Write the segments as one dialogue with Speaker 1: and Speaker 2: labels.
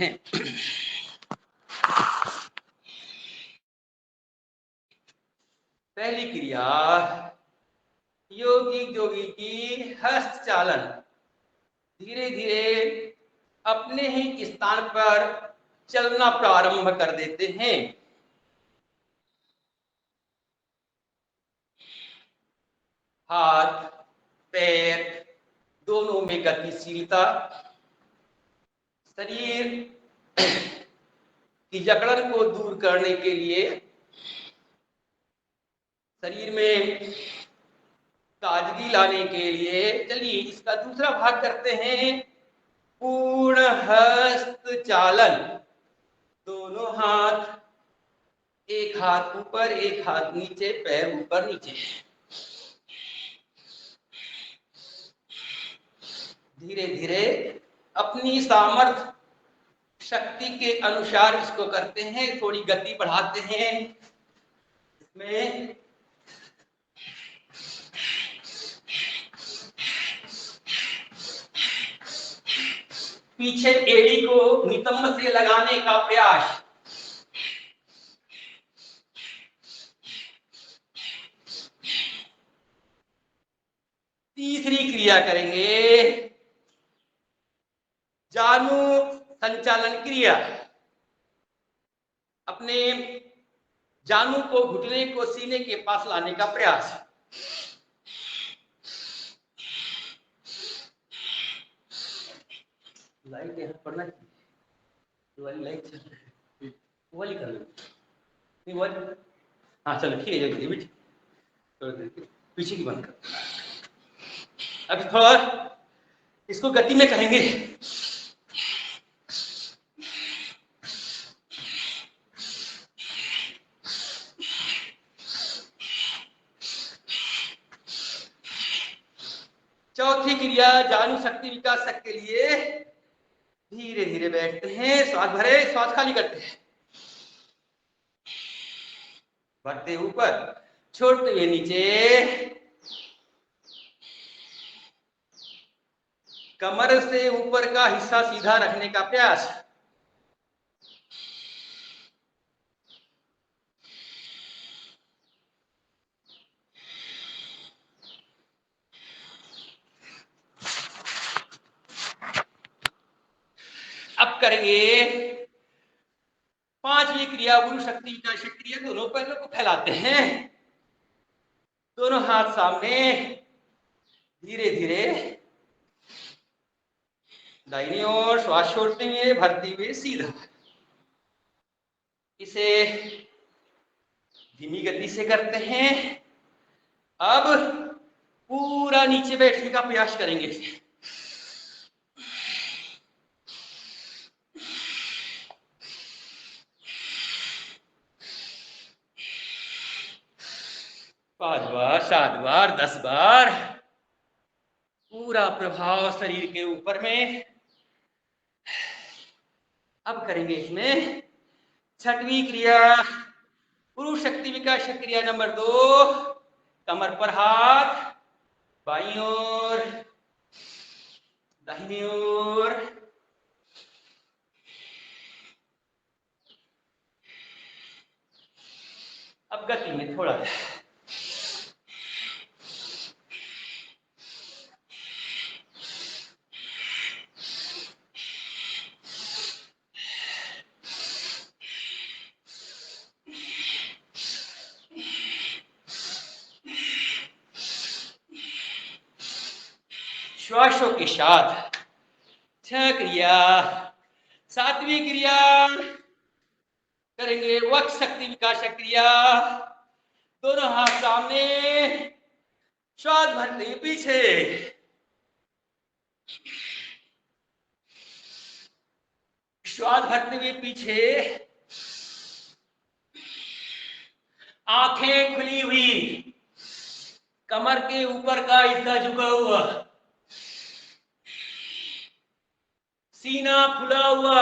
Speaker 1: हैं। पहली क्रिया योगी की हस्त चालन। धीरे धीरे अपने ही स्थान पर चलना प्रारंभ कर देते हैं। हाथ पैर दोनों में गतिशीलता, शरीर की जकड़न को दूर करने के लिए शरीर में ताजगी लाने के लिए चलिए इसका दूसरा भाग करते हैं। पूर्ण हस्त चालन। दोनों हाथ, एक हाथ ऊपर एक हाथ नीचे, पैर ऊपर नीचे। धीरे धीरे अपनी सामर्थ्य शक्ति के अनुसार इसको करते हैं, थोड़ी गति बढ़ाते हैं। इसमें पीछे एड़ी को नितंब से लगाने का प्रयास। तीसरी क्रिया करेंगे जानु संचालन क्रिया। अपने जानु को घुटने को सीने के पास लाने का प्रयास। लाइट यहाँ पड़ना चाहिए, वाली लाइट चल रही है, वाली कर लो, नहीं वाली, हाँ चलो ठीक है, बेटी पीछे की बंद कर। अब थोड़ा इसको गति में करेंगे। चौथी क्रिया जानु शक्ति विकास के लिए धीरे धीरे बैठते हैं, श्वास भरे श्वास खाली करते हैं, बढ़ते ऊपर छोड़ते हुए नीचे। कमर से ऊपर का हिस्सा सीधा रखने का प्रयास। अब करेंगे पांचवी क्रिया गुरु शक्ति विकास क्रिया। दोनों पैरों को फैलाते हैं, दोनों हाथ सामने, धीरे धीरे दाहिनी ओर श्वास छोड़ते हुए भरते हुए सीधा। इसे धीमी गति से करते हैं। अब पूरा नीचे बैठने का प्रयास करेंगे। पांच बार, 7 बार, 10 बार, पूरा प्रभाव शरीर के ऊपर में। अब करेंगे इसमें छठवीं क्रिया गुरु शक्ति विकास क्रिया नंबर 2। कमर पर हाथ, बाईं ओर दाहिनी ओर। अब गति में थोड़ा श्वासों के साथ 6 क्रिया। 7वीं क्रिया करेंगे वक्र शक्ति विकास क्रिया। दोनों हाथ सामने, श्वास भरते हुए पीछे, श्वास भरते हुए पीछे, आंखें खुली हुई, कमर के ऊपर का हिस्सा झुका हुआ, सीना फुला हुआ।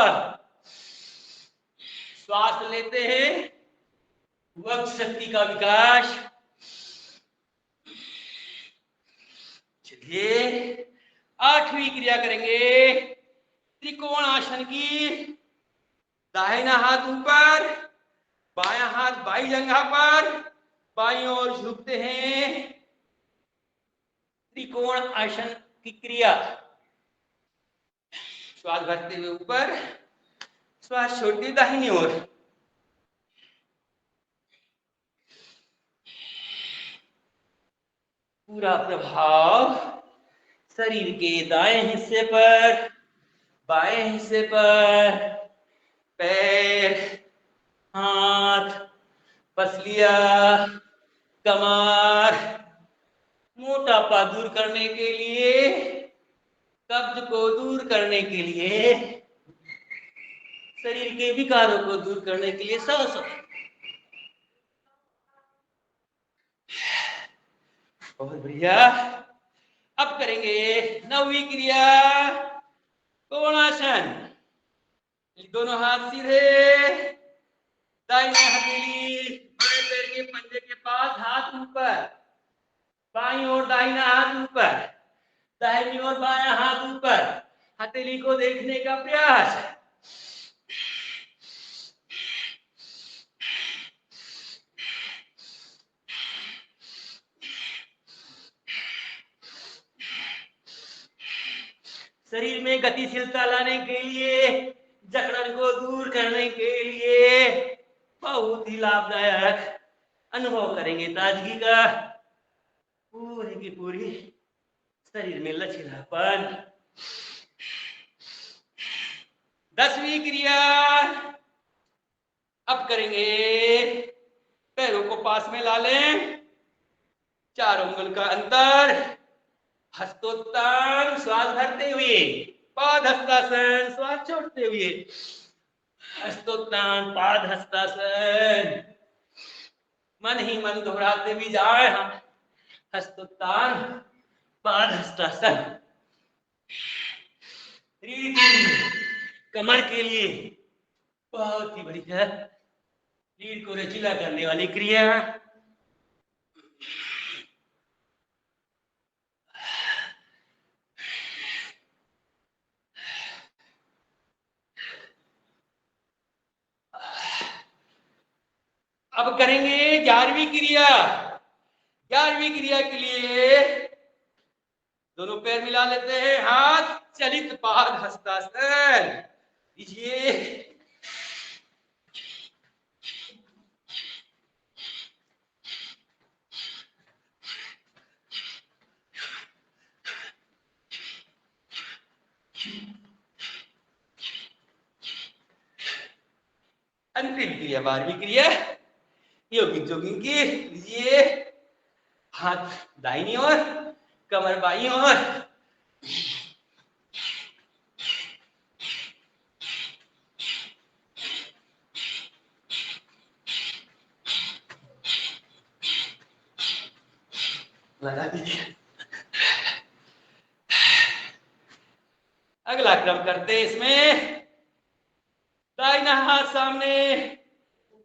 Speaker 1: श्वास लेते हैं, वक्र शक्ति का विकास। चलिए 8वीं क्रिया करेंगे त्रिकोण आसन की। दाहिना हाथ ऊपर, बायां हाथ बाई जंघा पर, बाईं ओर झुकते हैं। त्रिकोण आसन की क्रिया। श्वास भरते हुए ऊपर, श्वास छोड़ते दाहिनी ओर। पूरा प्रभाव शरीर के दाएं हिस्से पर, बाएं हिस्से पर, पैर, हाथ, पसलियां, कमर, मोटापा दूर करने के लिए, कब्ज को दूर करने के लिए, शरीर के विकारों को दूर करने के लिए सब बहुत बढ़िया। अब करेंगे 9वीं क्रिया, कोणासन। दोनों हाथ सीधे, दाहिने हथेली बाएं पैर के पंजे के पास, हाथ ऊपर, बाईं ओर दाहिना हाथ ऊपर, दाहिनी ओर बायां हाथ ऊपर, हथेली को देखने का प्रयास। शरीर में गतिशीलता लाने के लिए, जकड़न को दूर करने के लिए बहुत ही लाभदायक अनुभव करेंगे ताजगी का। पूरी की पूरी शरीर में लचीलापन। 10वीं क्रिया, अब करेंगे, पैरों को पास में ला लें, 4 उंगल का अंतर, हस्तोत्तान, श्वास भरते हुए, पाद हस्तासन, श्वास छोड़ते हुए, हस्तोत्तान, पाद हस्तासन, मन ही मन दोहराते भी जाए हम, हस्तोत्तान, पाद हस्तासन। कमर के लिए बहुत ही बढ़िया, रीढ़ को लचीला करने वाली क्रिया। अब करेंगे 11वीं क्रिया। 11वीं क्रिया के लिए दोनों पैर मिला लेते हैं, हाथ चलित पाद हस्तासन लीजिए। अंतिम क्रिया 12वीं क्रिया योगिक जोगिंग की लीजिए, हाथ दाहिनी ओर, कमर बाईं ओर, लगा दीजिए। अगला क्रम करते हैं, इसमें दाहिना हाथ सामने,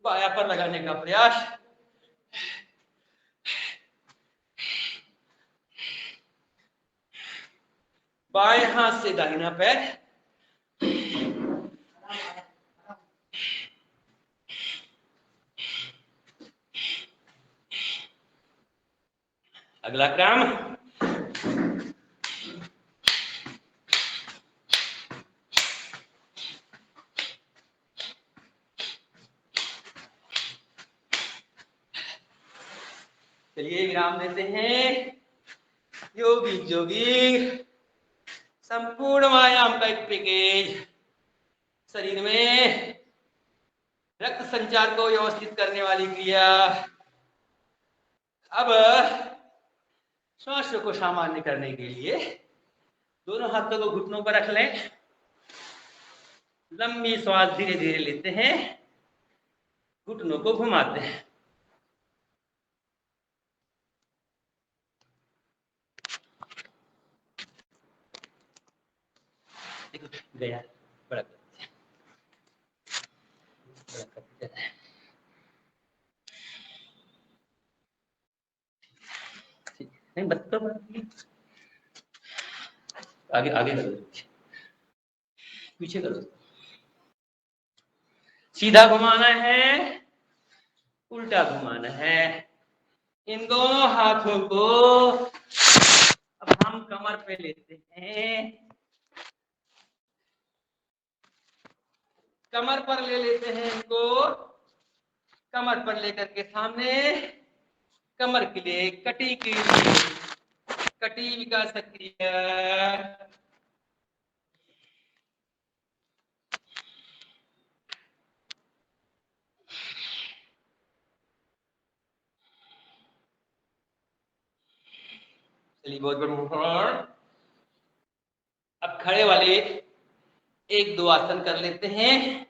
Speaker 1: बायां पर लगाने का प्रयास। बाएं हाथ से दाहिना पैर, अगला क्रम चलिए विराम देते हैं। योगी जोगी संपूर्ण व्यायाम का एक पैकेज, शरीर में रक्त संचार को व्यवस्थित करने वाली क्रिया। अब श्वास को सामान्य करने के लिए दोनों हाथों को घुटनों पर रख लें, लंबी श्वास धीरे धीरे लेते हैं, घुटनों को घुमाते हैं। देखो गया बड़ा नहीं, बस तो आगे आगे करो, पीछे करो। सीधा घुमाना है, उल्टा घुमाना है। इन दोनों हाथों को अब हम कमर पे लेते हैं, कमर पर ले लेते हैं इनको, कमर पर लेकर के सामने, कमर के लिए कटी के लिए कटी विकास सक्रिय, चलिए बहुत बढ़िया। अब खड़े वाले एक दो आसन कर लेते हैं।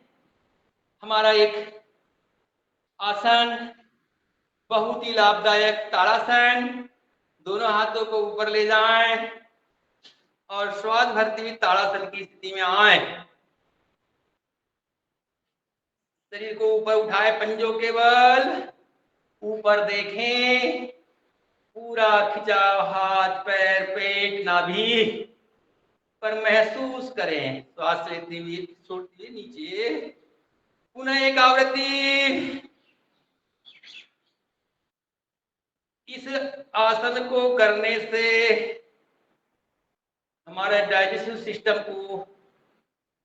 Speaker 1: हमारा एक आसन बहुत ही लाभदायक ताड़ासन, दोनों हाथों को ऊपर ले जाएं और श्वास भरती हुई ताड़ासन की स्थिति में आए। शरीर को ऊपर उठाए, पंजों के बल ऊपर देखें, पूरा खिंचाव हाथ पैर पेट नाभि पर महसूस करें। श्वास लेते हुए छोड़ते हुए नीचे, पुनः एक आवृत्ति। इस आसन को करने से हमारे डाइजेशन सिस्टम को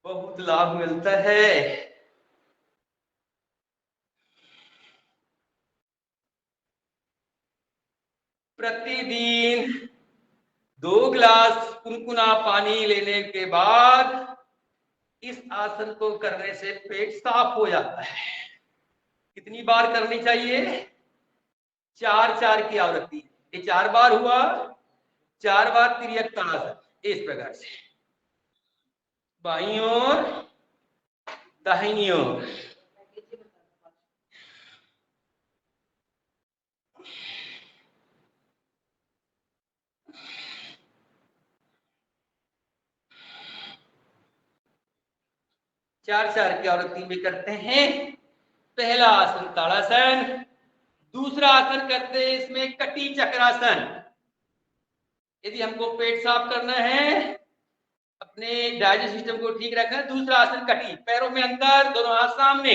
Speaker 1: बहुत लाभ मिलता है। प्रतिदिन 2 गिलास कुनकुना पानी लेने के बाद इस आसन को करने से पेट साफ हो जाता है। कितनी बार करनी चाहिए? 4-4 की आवृत्ति। ये 4 बार हुआ, 4 बार तिर्यक ताड़ासन। इस प्रकार से बाईं ओर दाहिनी ओर, चार की आवृत्ति में करते हैं। पहला आसन ताड़ासन, दूसरा आसन करते हैं इसमें कटी चक्रासन। यदि हमको पेट साफ करना है, अपने डाइजेस्ट सिस्टम को ठीक रखना है, दूसरा आसन कटी, पैरों में अंदर, दोनों हाथ सामने,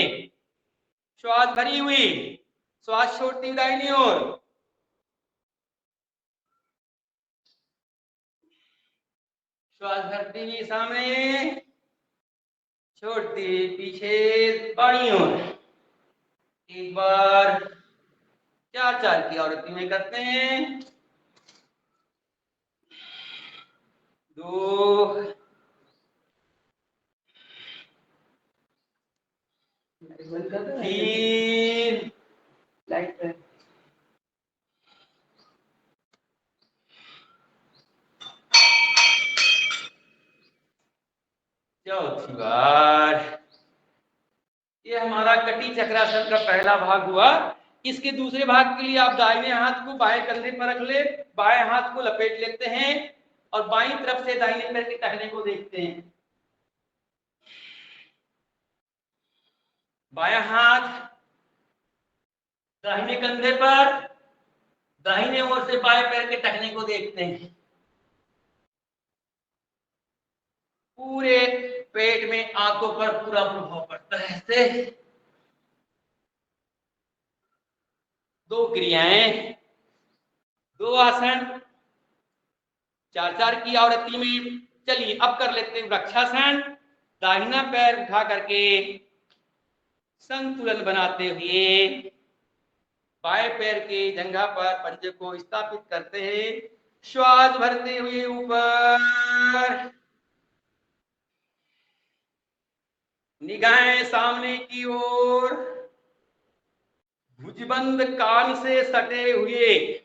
Speaker 1: श्वास भरी हुई, श्वास छोड़ती हुई दाहिनी ओर, श्वास भरती हुई सामने, छोड़ती पीछे बाईं ओर। एक बार 4-4 की आवृत्ति में करते हैं। 2 3 चौथी बार। ये हमारा कटी चक्रासन का पहला भाग हुआ। इसके दूसरे भाग के लिए आप दाहिने हाथ को बाएं कंधे पर रख ले, बाएं हाथ को लपेट लेते हैं और बाईं तरफ से दाहिने पैर के टखने को देखते हैं। बायां हाथ दाहिने कंधे पर, दाहिने ओर से बाएं पैर के टखने को देखते हैं। पूरे पेट में, आंखों पर पूरा प्रभाव पड़ता है। ऐसे 2 क्रियाएं, 2 आसन, 4-4 की आवृत्ति में। चलिए अब कर लेते हैं वृक्षासन। दाहिना पैर उठा करके संतुलन बनाते हुए बाएं पैर के जंघा पर पंजे को स्थापित करते हैं, श्वास भरते हुए ऊपर, निगाहें सामने की ओर, भुजबंद कान से सटे हुए,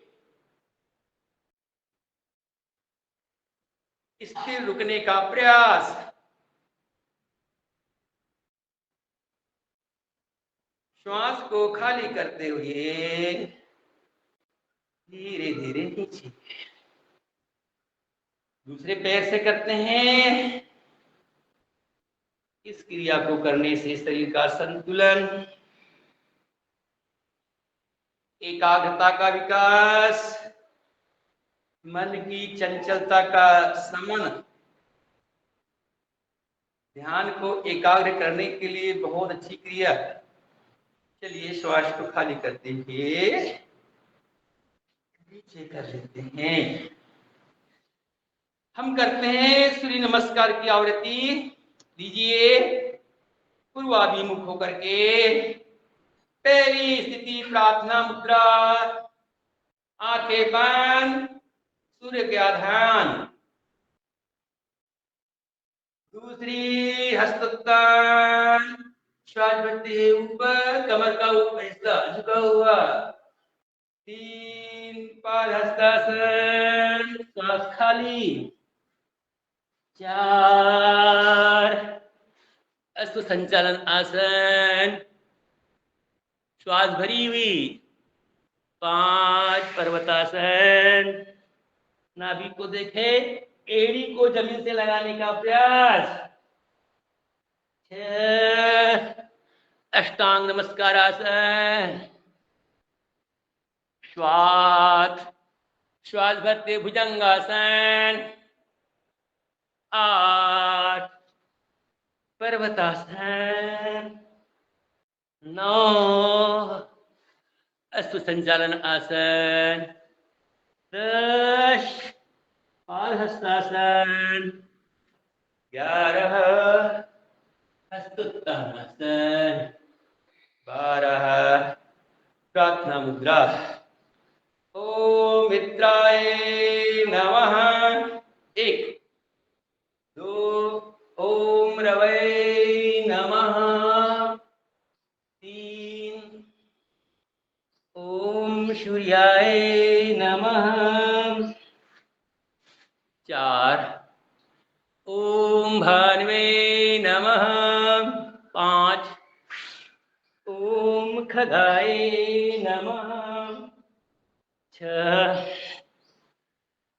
Speaker 1: स्थिर रुकने का प्रयास। श्वास को खाली करते हुए धीरे धीरे नीचे। दूसरे पैर से करते हैं। इस क्रिया को करने से शरीर का संतुलन, एकाग्रता का विकास, मन की चंचलता का शमन, ध्यान को एकाग्र करने के लिए बहुत अच्छी क्रिया। चलिए श्वास को खाली करते हुए नीचे कर लेते हैं। हम करते हैं सूर्य नमस्कार की आवृत्ति। लीजिए, पूर्वाभिमुख होकर के पहली स्थिति प्रार्थना मुद्रा, आंखें बंद, सूर्य का ध्यान। दूसरी हस्तोत्तान, श्वास भरते हुए ऊपर, कमर का ऊपर हिस्सा झुका हुआ। 3 पाद हस्तासन, श्वास खाली। 4 अश्व संचालन आसन, श्वास भरी हुई। 5 पर्वतासन, नाभि को देखे, एड़ी को जमीन से लगाने का प्रयास। 6 अष्टांग नमस्कार आसन, श्वास भरते भुजंगासन। 8 पर्वतासन। 9 अश्व संचालन आसन। 10 पादहस्तासन। 11 हस्तोत्तानासन। 12 प्रार्थना मुद्रा। ओम मित्राय नमः। 1 2 ओम रवै नमः। 3 ओम सूर्याय नमः। 4 ओम भानुवे नमः। 5 ओम खगाय नमः। 6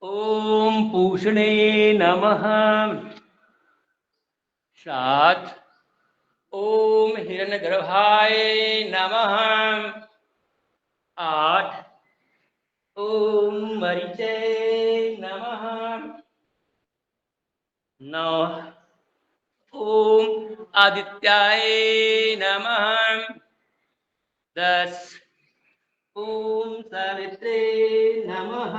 Speaker 1: ओम पूषणे नमः। 7 ओम हिरण्यगर्भाय नमः। 8 ओम मरीचे नमः। 9 ओम आदित्याय नमः। 10 ओम सावित्रे नमः।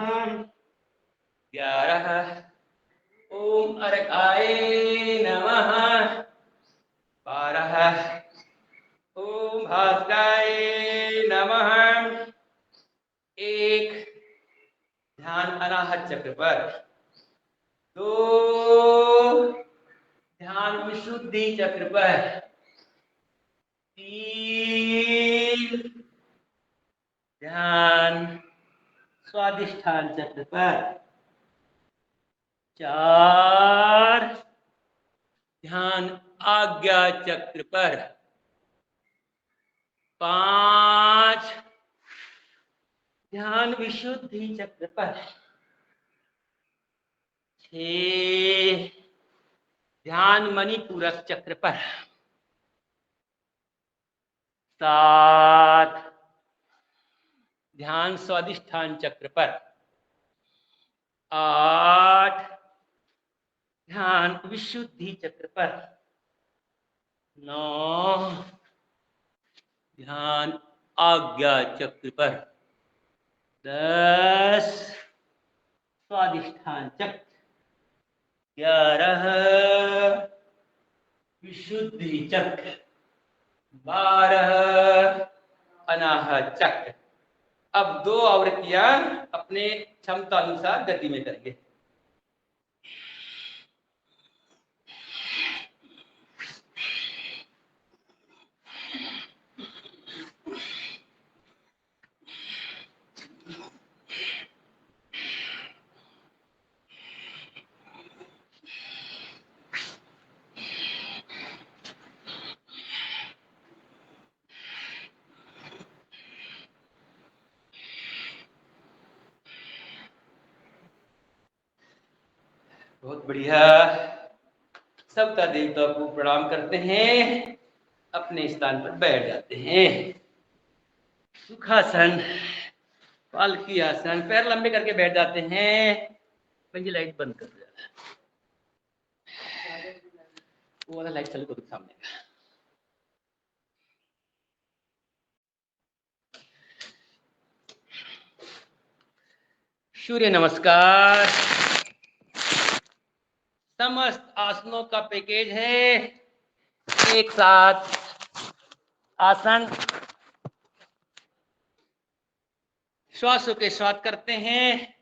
Speaker 1: 11 ओम अर्काय नमः। 12 ओम भास्कराय नमः। 1 ध्यान अनाहत चक्र पर। 2 ध्यान विशुद्धि चक्र पर। 3 ध्यान स्वादिष्ठान चक्र पर। 4 ध्यान आज्ञा चक्र पर। 5 ध्यान विशुद्धि चक्र पर। 6 ध्यान मणिपूरक चक्र पर। 7 ध्यान स्वादिष्ठान चक्र पर। 8 ध्यान विशुद्धि चक्र पर। 9 ध्यान आज्ञा चक्र पर। 10 स्वादिष्ठान चक्र। 11 विशुद्धि चक्र। 12 अनाहत चक्र। अब 2 आवृत्तियां अपने क्षमता अनुसार गति में करेंगे। बहुत बढ़िया। सबका देवता को प्रणाम करते हैं, अपने स्थान पर बैठ जाते हैं। सुखासन, पालकी आसन, पैर लंबे करके बैठ जाते हैं। पंजी लाइट बंद कर दिया। वो वाला लाइट चालू करो सामने का। सूर्य नमस्कार। समस्त आसनों का पैकेज है, एक साथ आसन। श्वासों के श्वास करते हैं,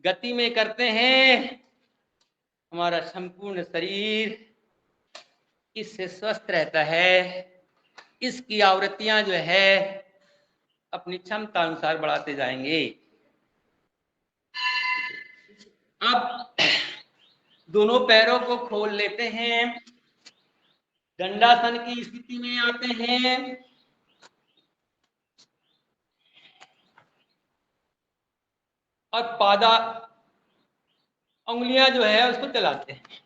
Speaker 1: गति में करते हैं, हमारा संपूर्ण शरीर इससे स्वस्थ रहता है। इसकी आवृत्तियां जो है अपनी क्षमता अनुसार बढ़ाते जाएंगे। अब दोनों पैरों को खोल लेते हैं, दंडासन की स्थिति में आते हैं। और पादा उंगलियां जो है उसको चलाते हैं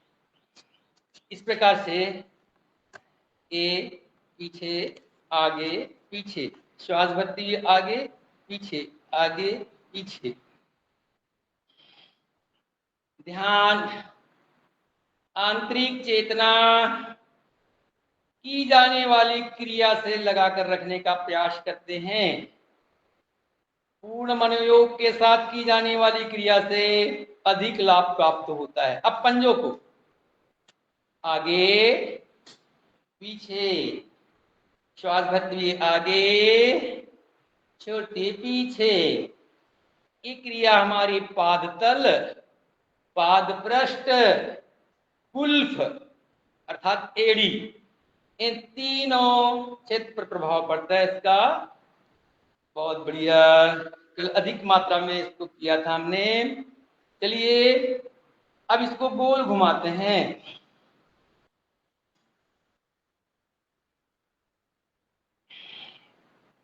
Speaker 1: इस प्रकार से, ए पीछे आगे पीछे, श्वास भरती हुई आगे पीछे आगे पीछे। ध्यान आंतरिक चेतना की जाने वाली क्रिया से लगाकर रखने का प्रयास करते हैं। पूर्ण मनोयोग के साथ की जाने वाली क्रिया से अधिक लाभ प्राप्त होता है। अब पंजों को आगे पीछे, श्वास भरती हुई आगे छोड़ते पीछे। ये क्रिया हमारी पाद तल, पाद पृष्ठ, कुल्फ अर्थात एड़ी, इन तीनों क्षेत्र पर प्रभाव पड़ता है इसका। बहुत बढ़िया, कल अधिक मात्रा में इसको किया था हमने। चलिए अब इसको गोल घुमाते हैं।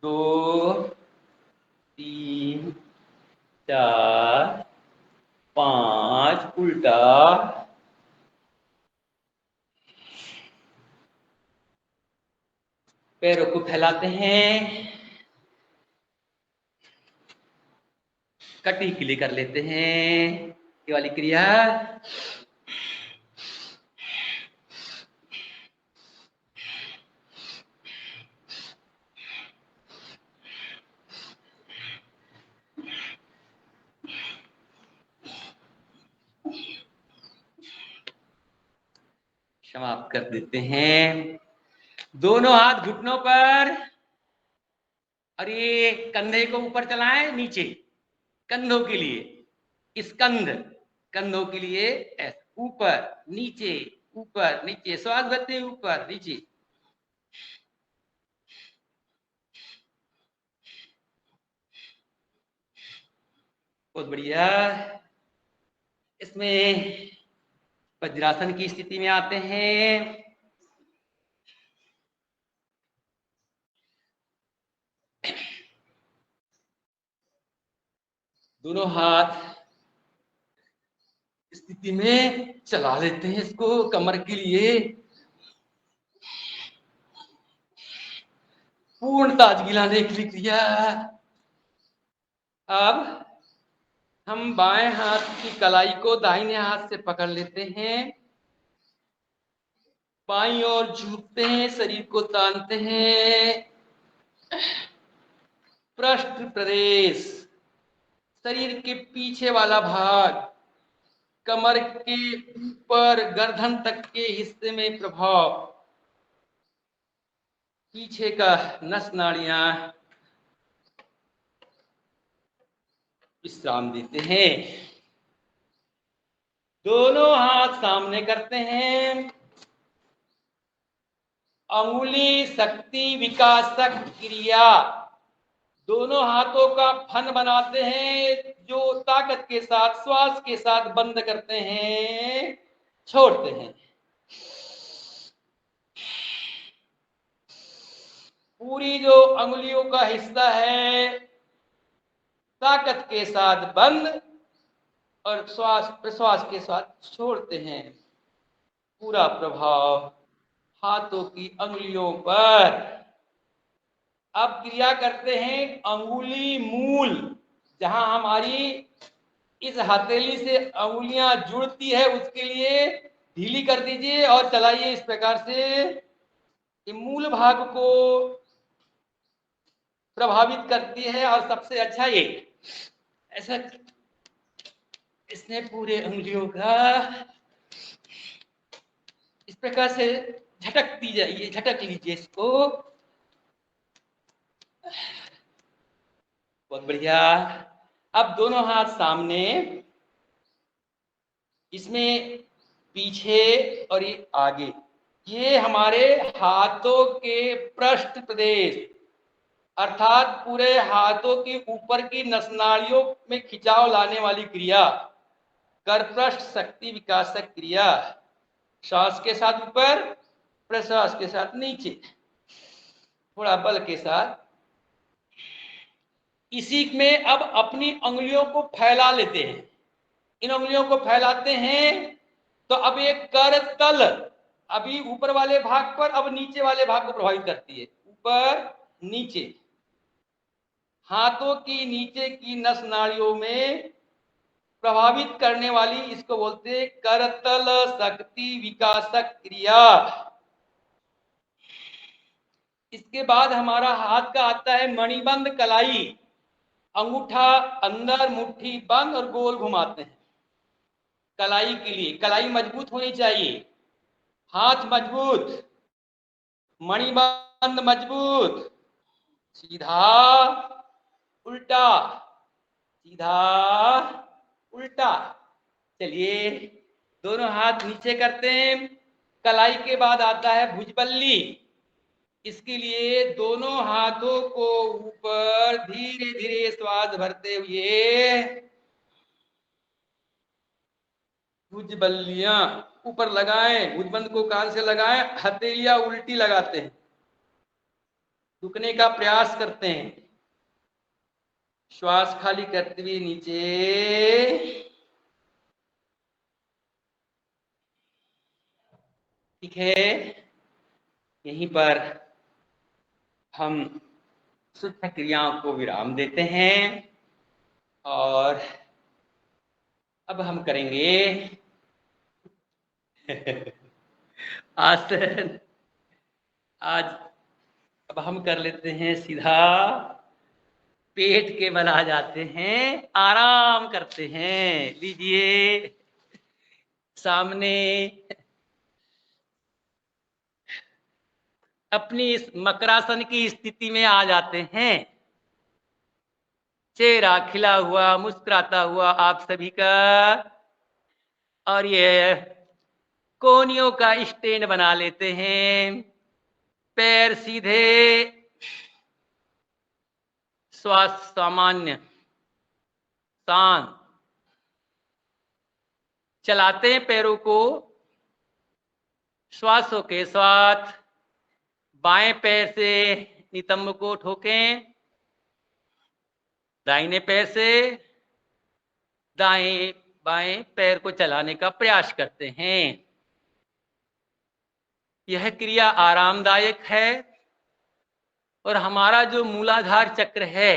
Speaker 1: दो, तीन, चार, पांच, उल्टा, पैरों को फैलाते हैं, कटी के लिए कर लेते हैं ये वाली क्रिया। समाप्त कर देते हैं। दोनों हाथ घुटनों पर, और ये कंधे को ऊपर चलाएं नीचे, कंधों के लिए स्कंध, कंधों के लिए ऐसा ऊपर नीचे ऊपर नीचे, श्वास भरते ऊपर नीचे। बहुत बढ़िया। इसमें वज्रासन की स्थिति में आते हैं। दोनों हाथ स्थिति में चला लेते हैं इसको कमर के लिए। पूर्ण ताजगी लाने के लिए क्रिया। अब हम बाएं हाथ की कलाई को दाहिने हाथ से पकड़ लेते हैं, बाईं ओर झुकते हैं, शरीर को तानते हैं। पृष्ठ प्रदेश, शरीर के पीछे वाला भाग, कमर के ऊपर गर्दन तक के हिस्से में प्रभाव, पीछे का नस नाड़ियां विश्राम देते हैं। दोनों हाथ सामने करते हैं, अंगुली शक्ति विकासक क्रिया, दोनों हाथों का फन बनाते हैं, जो ताकत के साथ श्वास के साथ बंद करते हैं, छोड़ते हैं। पूरी जो अंगुलियों का हिस्सा है ताकत के साथ बंद और श्वास प्रश्वास के साथ छोड़ते हैं। पूरा प्रभाव हाथों की अंगुलियों पर। अब क्रिया करते हैं अंगुली मूल, जहां हमारी इस हथेली से अंगुलियां जुड़ती है उसके लिए ढीली कर दीजिए और चलाइए इस प्रकार से कि मूल भाग को प्रभावित करती है। और सबसे अच्छा ये ऐसा इसने पूरे उंगलियों का इस प्रकार से झटक दी जाइए, झटक लीजिए इसको। बहुत बढ़िया। अब दोनों हाथ सामने, इसमें पीछे और ये आगे, ये हमारे हाथों के पृष्ठ प्रदेश अर्थात पूरे हाथों के ऊपर की नसनाड़ियों में खिंचाव लाने वाली क्रिया करपृष्ठ शक्ति विकासक क्रिया। श्वास के साथ ऊपर, प्रश्वास के साथ नीचे, थोड़ा बल के साथ। इसी में अब अपनी उंगलियों को फैला लेते हैं। इन उंगलियों को फैलाते हैं तो अब एक करतल अभी ऊपर वाले भाग पर, अब नीचे वाले भाग को प्रभावित करती है। ऊपर नीचे हाथों की नीचे की नस नाड़ियों में प्रभावित करने वाली, इसको बोलते हैं करतल शक्ति विकासक क्रिया। इसके बाद हमारा हाथ का आता है मणिबंध कलाई। अंगूठा अंदर, मुट्ठी बंद और गोल घुमाते हैं। कलाई के लिए कलाई मजबूत होनी चाहिए, हाथ मजबूत, मणिबंध मजबूत, सीधा उल्टा, सीधा उल्टा। चलिए दोनों हाथ नीचे करते हैं। कलाई के बाद आता है भुजबल्ली। इसके लिए दोनों हाथों को ऊपर धीरे धीरे श्वास भरते हुए भुजबल्लियां ऊपर लगाएं, भुजबंद को कान से लगाएं, हथेलियां उल्टी लगाते हैं, रुकने का प्रयास करते हैं, श्वास खाली करते हुए नीचे। ठीक है, यहीं पर हम सूक्ष्म क्रियाओं को विराम देते हैं और अब हम करेंगे आसन। आज अब हम कर लेते हैं सीधा पेट के बल आ जाते हैं, आराम करते हैं। लीजिए सामने अपनी इस मकरासन की स्थिति में आ जाते हैं। चेहरा खिला हुआ मुस्कुराता हुआ आप सभी का, और ये कोहनियों का स्टैंड बना लेते हैं। पैर सीधे, श्वास सामान्य, शांत। चलाते हैं पैरों को श्वासों के साथ। बाएं पैर से नितंब को ठोकें, दाहिने पैर से दाएं बाएं पैर को चलाने का प्रयास करते हैं। यह क्रिया आरामदायक है और हमारा जो मूलाधार चक्र है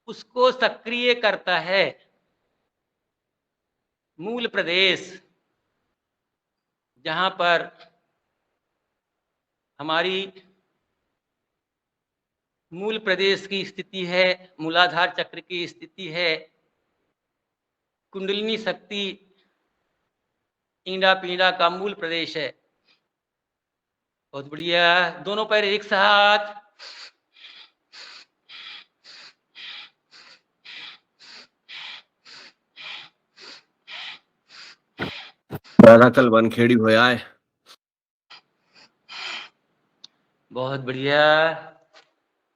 Speaker 1: उसको सक्रिय करता है। मूल प्रदेश जहां पर हमारी मूल प्रदेश की स्थिति है, मूलाधार चक्र की स्थिति है, कुंडलिनी शक्ति ईंडा पीड़ा का मूल प्रदेश है। बहुत बढ़िया, दोनों पैर एक साथ।
Speaker 2: कल बनखेड़ी होया है।
Speaker 1: बहुत बढ़िया।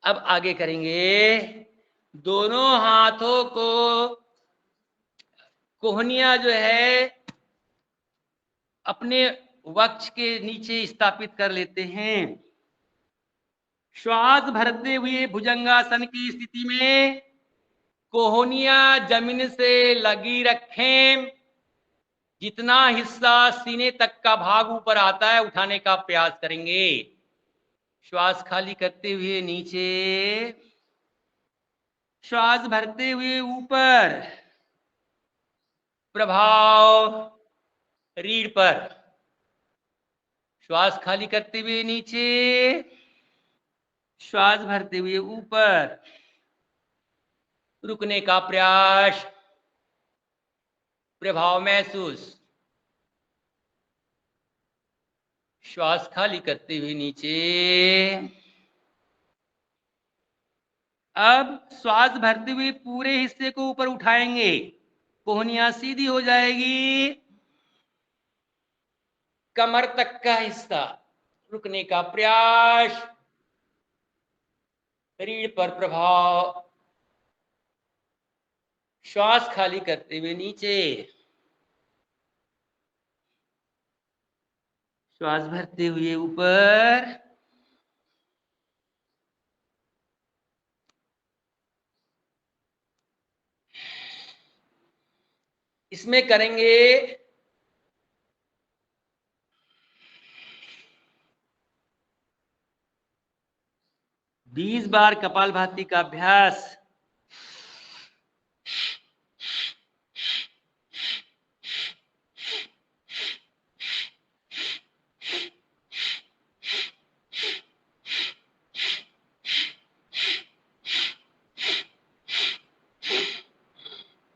Speaker 1: अब आगे करेंगे, दोनों हाथों को कोहनिया जो है अपने वक्ष के नीचे स्थापित कर लेते हैं। श्वास भरते हुए भुजंगासन की स्थिति में कोहनिया जमीन से लगी रखें। जितना हिस्सा सीने तक का भाग ऊपर आता है उठाने का प्रयास करेंगे। श्वास खाली करते हुए नीचे, श्वास भरते हुए ऊपर। प्रभाव रीढ़ पर श्वास खाली करते हुए नीचे, श्वास भरते हुए ऊपर, रुकने का प्रयास, प्रभाव महसूस। श्वास खाली करते हुए नीचे। अब श्वास भरते हुए पूरे हिस्से को ऊपर उठाएंगे, कोहनियां सीधी हो जाएगी, कमर तक का हिस्सा, रुकने का प्रयास, रीढ़ पर प्रभाव, श्वास खाली करते हुए नीचे, श्वास भरते हुए ऊपर, इसमें करेंगे 20 बार कपालभाति का अभ्यास।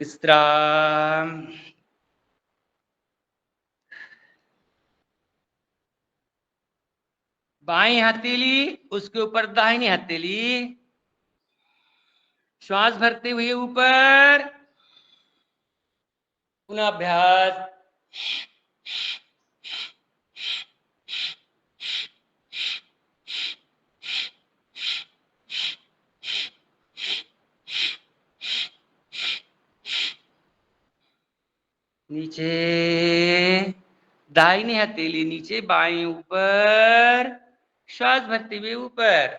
Speaker 1: विश्राम। बाईं हथेली उसके ऊपर दाहिनी हथेली, श्वास भरते हुए ऊपर, पुनः अभ्यास। नीचे, दाहिनी हथेली नीचे, बाईं ऊपर, श्वास भरते हुए ऊपर।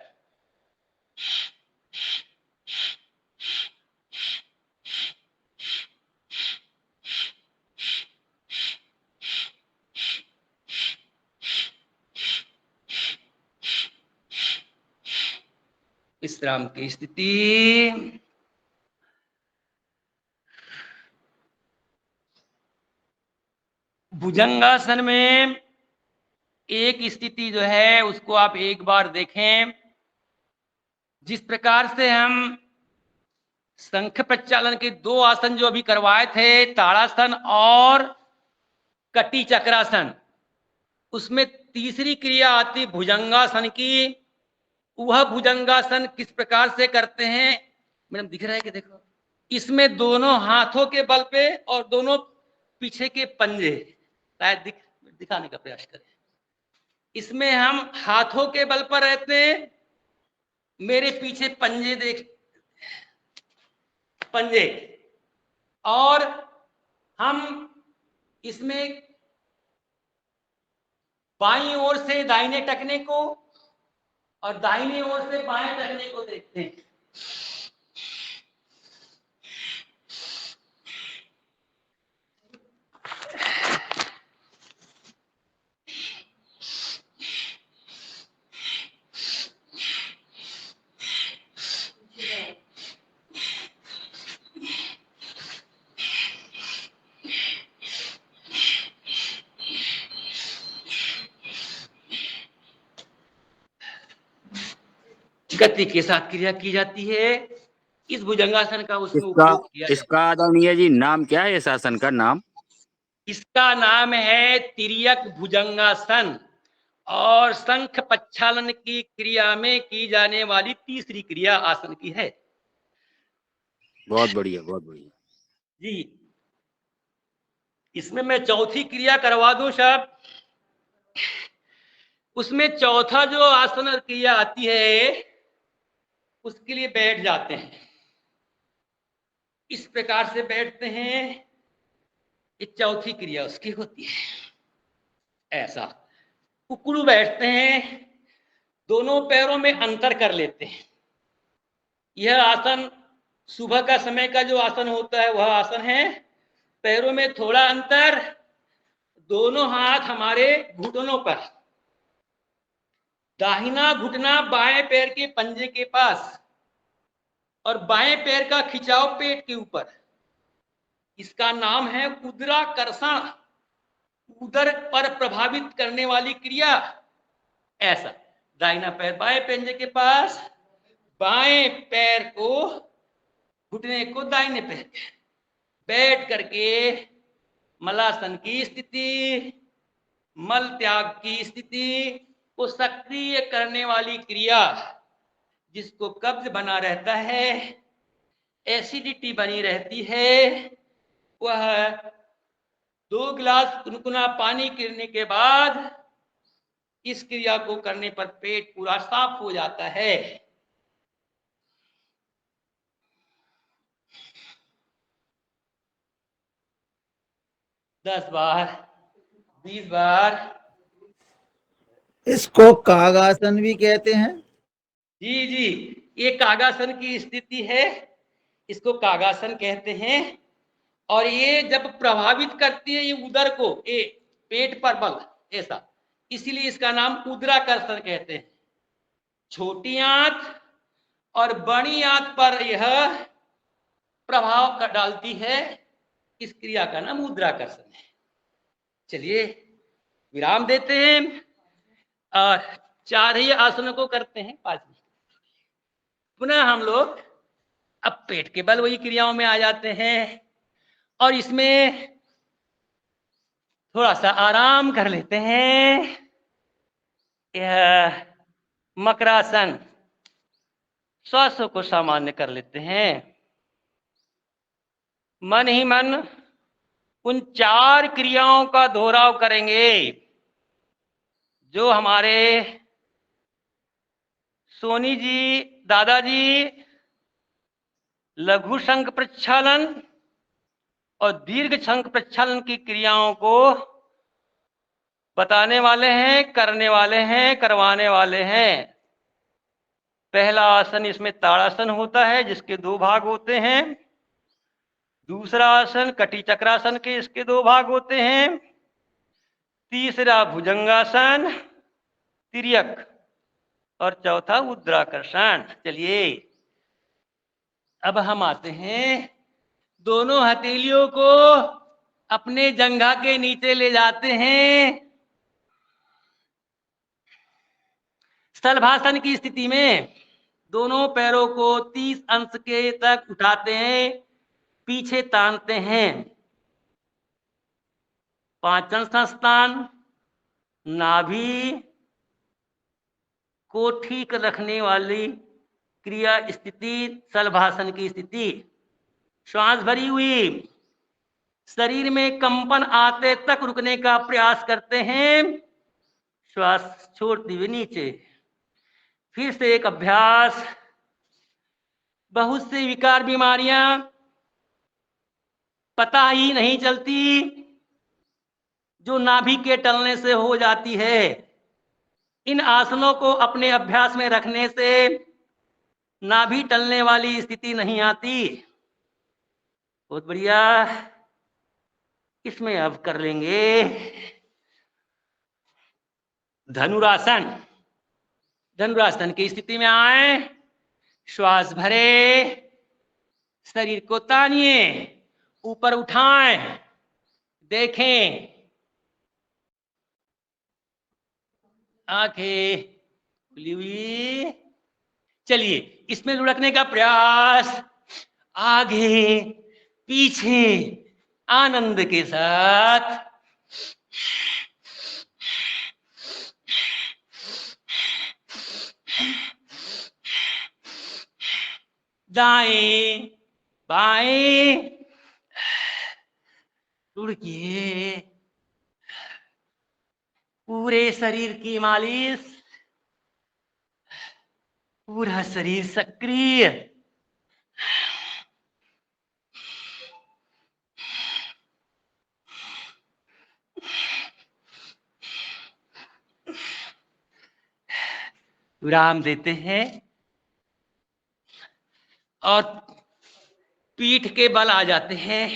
Speaker 1: विश्राम की स्थिति। भुजंगासन में एक स्थिति जो है उसको आप एक बार देखें। जिस प्रकार से हम शंख प्रचालन के 2 आसन जो अभी करवाए थे, ताड़ासन और कटी चक्रासन, उसमें तीसरी क्रिया आती भुजंगासन की। वह भुजंगासन किस प्रकार से करते हैं, मैडम दिख रहा है कि देखो, इसमें दोनों हाथों के बल पे और दोनों पीछे के पंजे, शायद दिखाने का प्रयास करें। इसमें हम हाथों के बल पर रहते हैं, मेरे पीछे पंजे देख, पंजे, और हम इसमें बाईं ओर से दाहिने टखने को और दाहिने ओर से बाएं टखने को देखते हैं। गति के साथ क्रिया की जाती है। इस भुजंगासन का उसमें उपयोग किया जाता है।
Speaker 3: इसका आदरणीय जी नाम क्या है, इस आसन का नाम?
Speaker 1: इसका नाम है तिर्यक भुजंगासन और शंख प्रक्षालन की क्रिया में की जाने वाली तीसरी क्रिया आसन की है।
Speaker 3: बहुत बढ़िया, बहुत बढ़िया
Speaker 1: जी। इसमें मैं चौथी क्रिया करवा दूं साहब। उसमें चौथा जो आसन और क्रिया आती है उसके लिए बैठ जाते हैं, इस प्रकार से बैठते हैं। ये चौथी क्रिया उसकी होती है। ऐसा कुकड़ू बैठते हैं, दोनों पैरों में अंतर कर लेते हैं। यह आसन सुबह का समय का जो आसन होता है वह आसन है। पैरों में थोड़ा अंतर, दोनों हाथ हमारे घुटनों पर, दाहिना घुटना बाएं पैर के पंजे के पास और बाएं पैर का खिंचाव पेट के ऊपर। इसका नाम है उद्राकर्षण। उदर पर प्रभावित करने वाली क्रिया। ऐसा, दाहिना पैर बाएं पंजे के पास, बाएं पैर को, घुटने को दाहिने पैर पे, बैठ करके मलासन की स्थिति, मल त्याग की स्थिति को सक्रिय करने वाली क्रिया, जिसको कब्ज बना रहता है, एसिडिटी बनी रहती है, वह 2 गिलास गुनगुना पानी गिरने के बाद इस क्रिया को करने पर पेट पूरा साफ हो जाता है। दस बार, 20 बार।
Speaker 4: इसको कागासन भी कहते हैं।
Speaker 1: जी जी, ये कागासन की स्थिति है, इसको कागासन कहते हैं। और ये जब प्रभावित करती है ये उदर को, ये पेट पर बल, ऐसा, इसीलिए इसका नाम उदराकर्षण कहते हैं। छोटी आंत और बड़ी आंत पर यह प्रभाव डालती है, इस क्रिया का नाम उदराकर्षण है। चलिए विराम देते हैं और 4 ही आसनों को करते हैं 5 मिनट। पुनः हम लोग अब पेट के बल वही क्रियाओं में आ जाते हैं और इसमें थोड़ा सा आराम कर लेते हैं। यह मकरासन, श्वासों को सामान्य कर लेते हैं। मन ही मन उन 4 क्रियाओं का दोहराव करेंगे जो हमारे सोनी जी, दादाजी लघु शंख प्रक्षालन और दीर्घ शंख प्रक्षालन की क्रियाओं को बताने वाले हैं, करने वाले हैं, करवाने वाले हैं। पहला आसन इसमें ताड़ासन होता है, जिसके 2 भाग होते हैं। दूसरा आसन कटी चक्रासन के, इसके 2 भाग होते हैं। तीसरा भुजंगासन, तिर्यक, और चौथा उद्राकर्षण। चलिए अब हम आते हैं, दोनों हथेलियों को अपने जंघा के नीचे ले जाते हैं। स्थलभासन की स्थिति में दोनों पैरों को 30 अंश के तक उठाते हैं, पीछे तानते हैं। पाचन स्थान, नाभि को ठीक रखने वाली क्रिया स्थिति, स्थलभासन की स्थिति। श्वास भरी हुई, शरीर में कंपन आते तक रुकने का प्रयास करते हैं, श्वास छोड़ती हुई नीचे। फिर से एक अभ्यास। बहुत सी विकार बीमारियां पता ही नहीं चलती, जो नाभि के टलने से हो जाती है। इन आसनों को अपने अभ्यास में रखने से नाभि टलने वाली स्थिति नहीं आती। बहुत बढ़िया। इसमें अब कर लेंगे धनुरासन। धनुरासन की स्थिति में आए, श्वास भरे, शरीर को तानिए, ऊपर उठाएं, देखें, आंखें खुली हुई। चलिए इसमें लुढ़कने का प्रयास, आगे पीछे आनंद के साथ। दाएं बाएं लुढ़किए, पूरे शरीर की मालिश, पूरा शरीर सक्रिय। विराम देते हैं और पीठ के बल आ जाते हैं।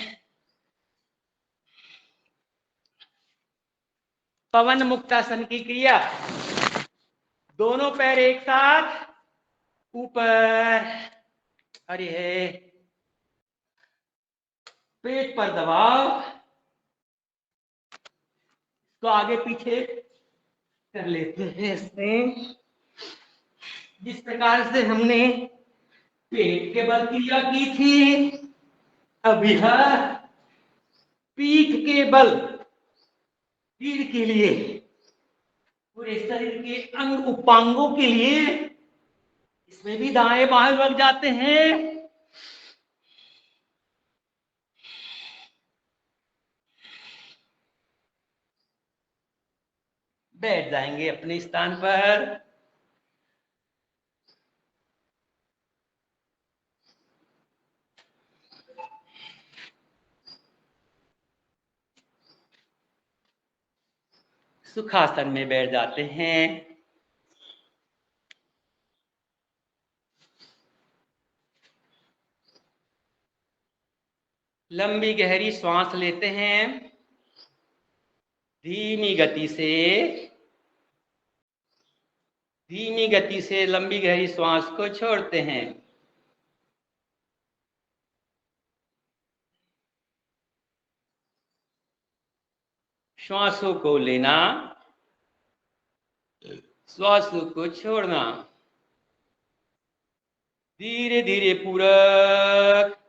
Speaker 1: पवन मुक्तासन की क्रिया, दोनों पैर एक साथ ऊपर, अरे है, पेट पर दबाव, इसको आगे पीछे कर लेते हैं इसमें। जिस प्रकार से हमने पेट के बल क्रिया की थी, अब यह पीठ के बल तीर के लिए, पूरे शरीर के अंग उपांगों के लिए इसमें भी दाएं बाएं लग जाते हैं। बैठ जाएंगे अपने स्थान पर। सुखासन में बैठ जाते हैं। लंबी गहरी श्वास लेते हैं, धीमी गति से, धीमी गति से लंबी गहरी श्वास को छोड़ते हैं। श्वासों को लेना, श्वासों को छोड़ना। धीरे धीरे पूरक,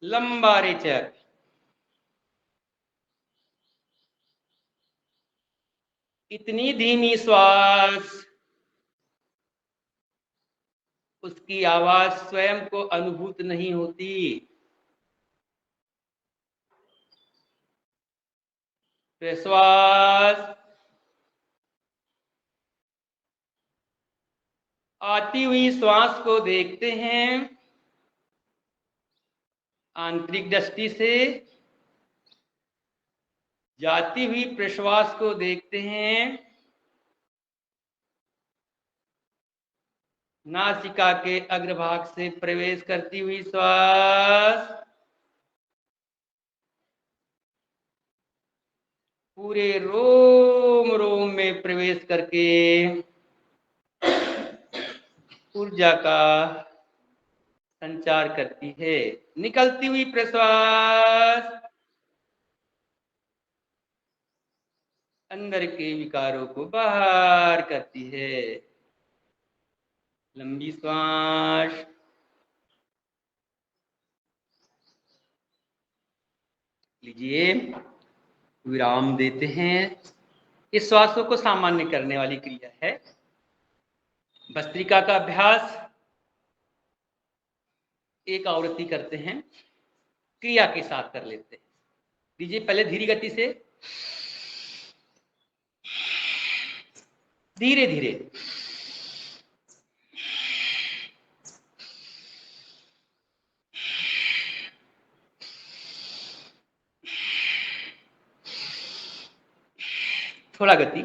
Speaker 1: लंबा रेचक। इतनी धीमी श्वास, उसकी आवाज स्वयं को अनुभूत नहीं होती। श्वास आती हुई श्वास को देखते हैं आंतरिक दृष्टि से, जाती हुई प्रश्वास को देखते हैं नासिका के अग्रभाग से प्रवेश करती हुई श्वास पूरे रोम रोम में प्रवेश करके ऊर्जा का संचार करती है। निकलती हुई प्रश्वास अंदर के विकारों को बाहर करती है। लंबी श्वास, लीजिए, विराम देते हैं। इस श्वासों को सामान्य करने वाली क्रिया है। भस्त्रिका का अभ्यास एक आवृत्ति करते हैं, क्रिया के साथ कर लेते हैं। लीजिए, पहले धीरे गति से, धीरे धीरे। थोड़ा गति।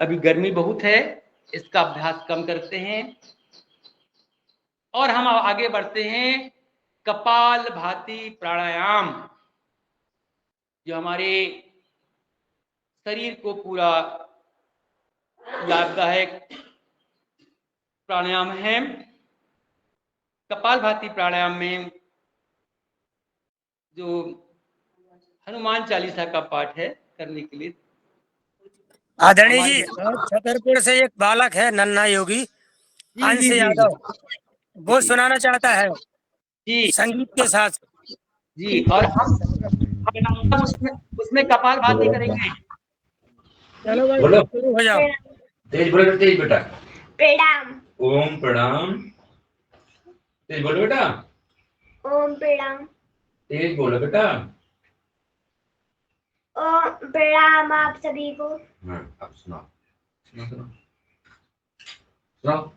Speaker 1: अभी गर्मी बहुत है, इसका अभ्यास कम करते हैं और हम आगे बढ़ते हैं। कपाल भाती प्राणायाम, जो हमारे शरीर को पूरा लाभदायक प्राणायाम है। कपाल भाती प्राणायाम में जो हनुमान चालीसा का पाठ है करने के लिए,
Speaker 5: आदरणीय जी, छतरपुर से एक बालक है नन्हा योगी, अंश यादव, वो सुनाना चाहता है
Speaker 1: जी
Speaker 5: संगीत के साथ।
Speaker 1: जी, और हम उसमें कपाल भाती करेंगे।
Speaker 5: चलो भाई,
Speaker 6: बोलो।
Speaker 5: शुरू हो जाओ।
Speaker 6: तेज बोलो, तेज बेटा।
Speaker 7: प्रणाम।
Speaker 6: ओम प्रणाम। तेज बोलो बेटा।
Speaker 7: ओम प्रणाम।
Speaker 6: तेज बोलो बेटा।
Speaker 7: ओम प्रणाम आप सभी को।
Speaker 6: हाँ, अब सुनाओ, सुनाओ सुनाओ सुनाओ।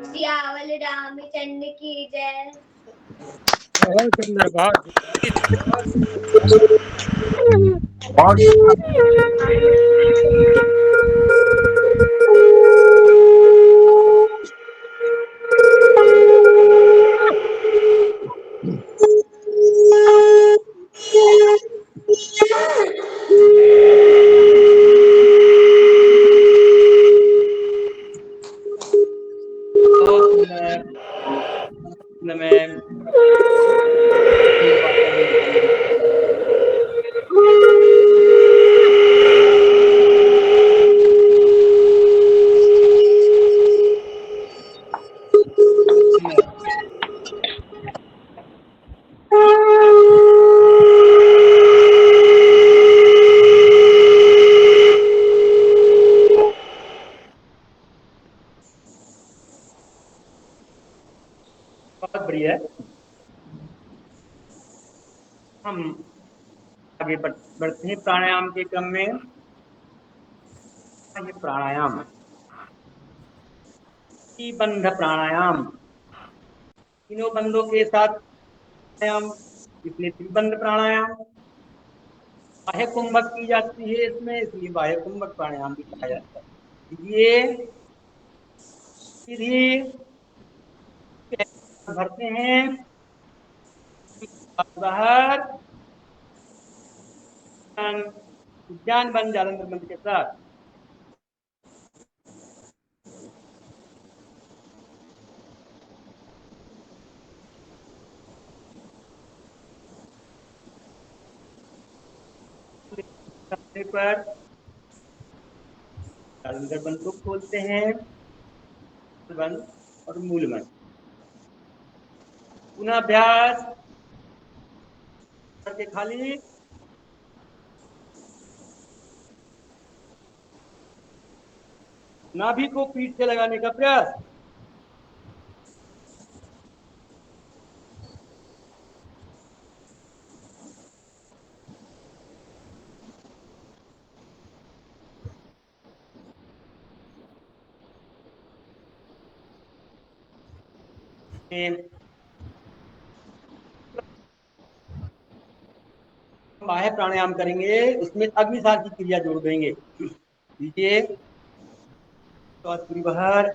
Speaker 7: सियावल रामचंद्र की जय।
Speaker 5: बहुत सुंदर, बहुत
Speaker 1: बहुत सुंदर। मैम बहुत बढ़िया है। हम आगे बढ़ते हैं प्राणायाम के क्रम में। ये प्राणायाम बंध प्राणायाम, तीनों बंधों के साथ प्राणायाम, इसलिए त्रिबंध प्राणायाम। बाह्य कुंभक की जाती है इसमें, इसलिए बाह्य कुंभक प्राणायाम भी कहा जाता है। ये सीधी भरते हैं बाहर, ज्ञान बंद जालंधर बंद के साथ। पर जालंधर बंद को खोलते हैं, बंद और मूल बंद। पुनः अभ्यास करके खाली नाभि को पीठ से लगाने का प्रयास। बाह्य प्राणायाम करेंगे, उसमें अग्निसार की क्रिया जोड़ देंगे। लीजिए, श्वास पूरी बाहर,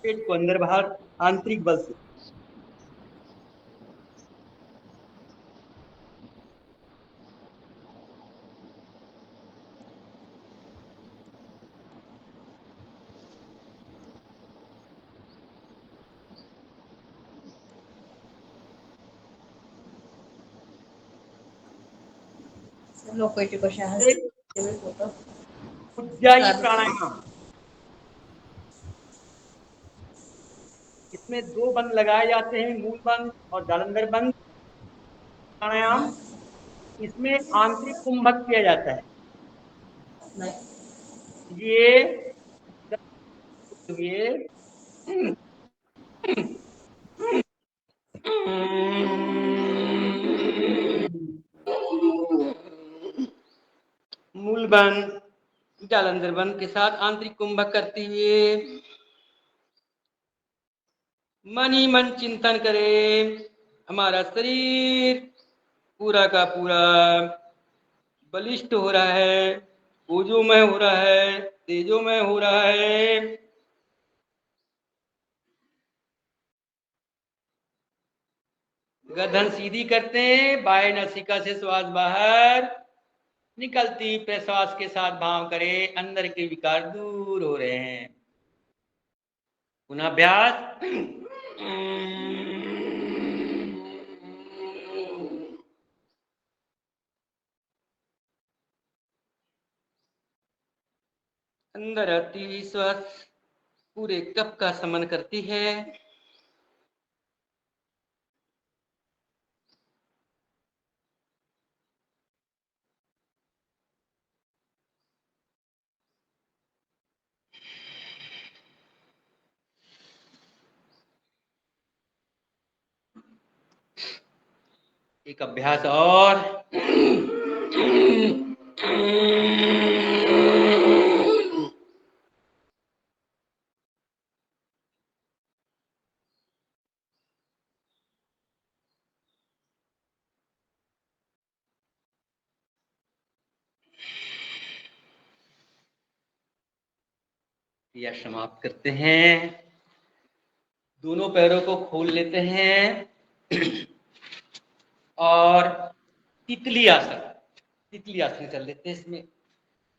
Speaker 1: पेट को अंदर बाहर आंतरिक बल से। उज्जाई प्राणायाम, इसमें दो बंद लगाए जाते हैं, मूल बंद और जालंधर बंद प्राणायाम। इसमें आंतरिक कुंभक किया जाता है। ये मूल बंद जालंधर बंद के साथ आंतरिक कुंभक करते हुए मन ही मन चिंतन करें। हमारा शरीर पूरा का पूरा बलिष्ठ हो रहा है, ओजोमय हो रहा है, तेजोमय हो रहा है। गर्दन सीधी करते हैं, बाएं नासिका से श्वास बाहर निकलती प्रश्वास के साथ भाव करें, अंदर के विकार दूर हो रहे हैं। पुनः अभ्यास। अंदर आती हुई श्वास पूरे कप का समन करती है। एक अभ्यास और। क्रिया समाप्त करते हैं। दोनों पैरों को खोल लेते हैं और तितली आसन कर लेते हैं। इसमें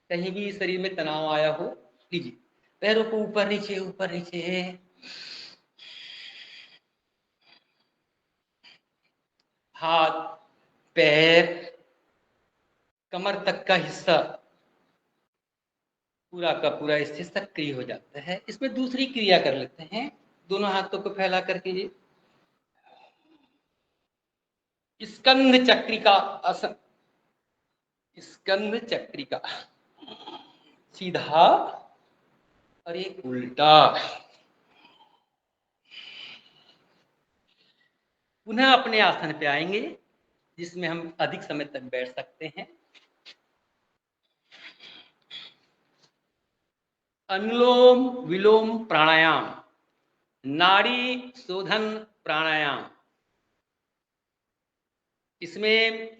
Speaker 1: कहीं भी शरीर में तनाव आया हो, लीजिए पैरों को ऊपर नीचे, हाथ पैर कमर तक का हिस्सा पूरा का पूरा इससे सक्रिय हो जाता है। इसमें दूसरी क्रिया कर लेते हैं। दोनों हाथों को फैला करके जी स्कंध चक्रिका आसन। स्कंध चक्रिका, सीधा और एक उल्टा। पुनः अपने आसन पे आएंगे जिसमें हम अधिक समय तक बैठ सकते हैं। अनुलोम विलोम प्राणायाम, नाड़ी शोधन प्राणायाम। इसमें